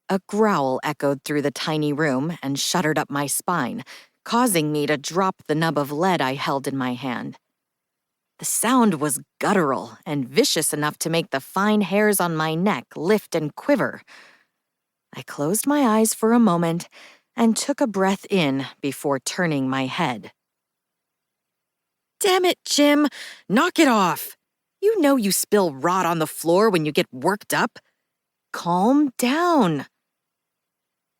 A growl echoed through the tiny room and shuddered up my spine, causing me to drop the nub of lead I held in my hand. The sound was guttural and vicious enough to make the fine hairs on my neck lift and quiver. I closed my eyes for a moment and took a breath in before turning my head. "Damn it, Jim! Knock it off! You know you spill rot on the floor when you get worked up. Calm down."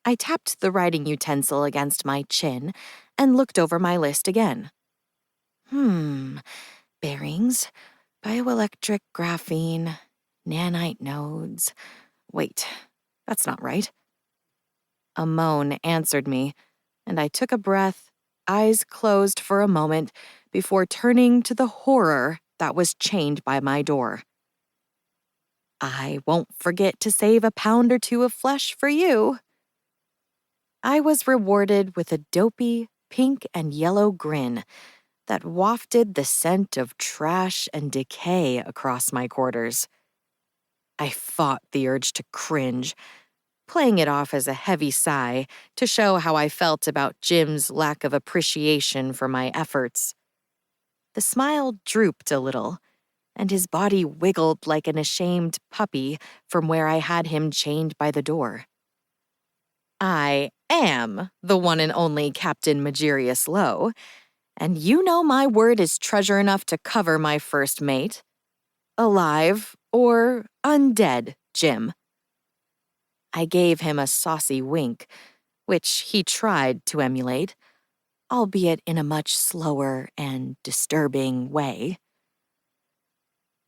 I tapped the writing utensil against my chin and looked over my list again. Bearings, bioelectric graphene, nanite nodes. Wait, that's not right. A moan answered me, and I took a breath, eyes closed for a moment before turning to the horror that was chained by my door. I won't forget to save a pound or two of flesh for you. I was rewarded with a dopey pink and yellow grin that wafted the scent of trash and decay across my quarters. I fought the urge to cringe, playing it off as a heavy sigh to show how I felt about Jim's lack of appreciation for my efforts. The smile drooped a little, and his body wiggled like an ashamed puppy from where I had him chained by the door. I am the one and only Captain Magirius Lowe, and you know my word is treasure enough to cover my first mate. Alive or undead, Jim. I gave him a saucy wink, which he tried to emulate, albeit in a much slower and disturbing way.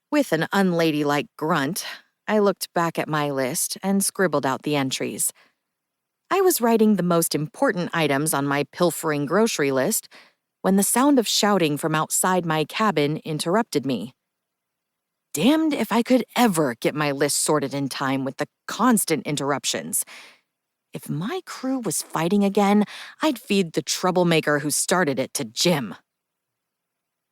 With an unladylike grunt, I looked back at my list and scribbled out the entries. I was writing the most important items on my pilfering grocery list when the sound of shouting from outside my cabin interrupted me. Damned if I could ever get my list sorted in time with the constant interruptions. If my crew was fighting again, I'd feed the troublemaker who started it to Jim.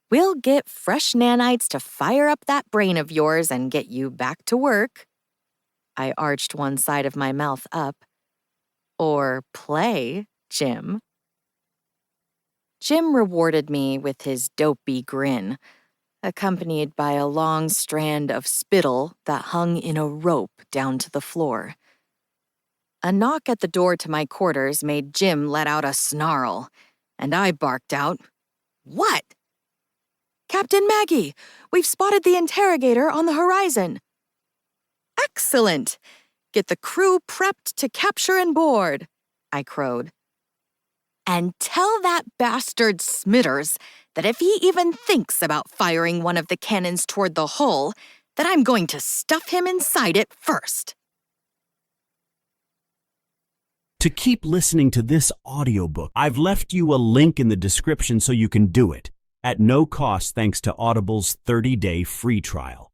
We'll get fresh nanites to fire up that brain of yours and get you back to work. I arched one side of my mouth up. Or play, Jim. Jim rewarded me with his dopey grin, accompanied by a long strand of spittle that hung in a rope down to the floor. A knock at the door to my quarters made Jim let out a snarl, and I barked out, "What?" "Captain Maggie, we've spotted the interrogator on the horizon." "Excellent! Get the crew prepped to capture and board," I crowed. "And tell that bastard Smithers that if he even thinks about firing one of the cannons toward the hull, that I'm going to stuff him inside it first." To keep listening to this audiobook, I've left you a link in the description so you can do it, at no cost thanks to Audible's 30-day free trial.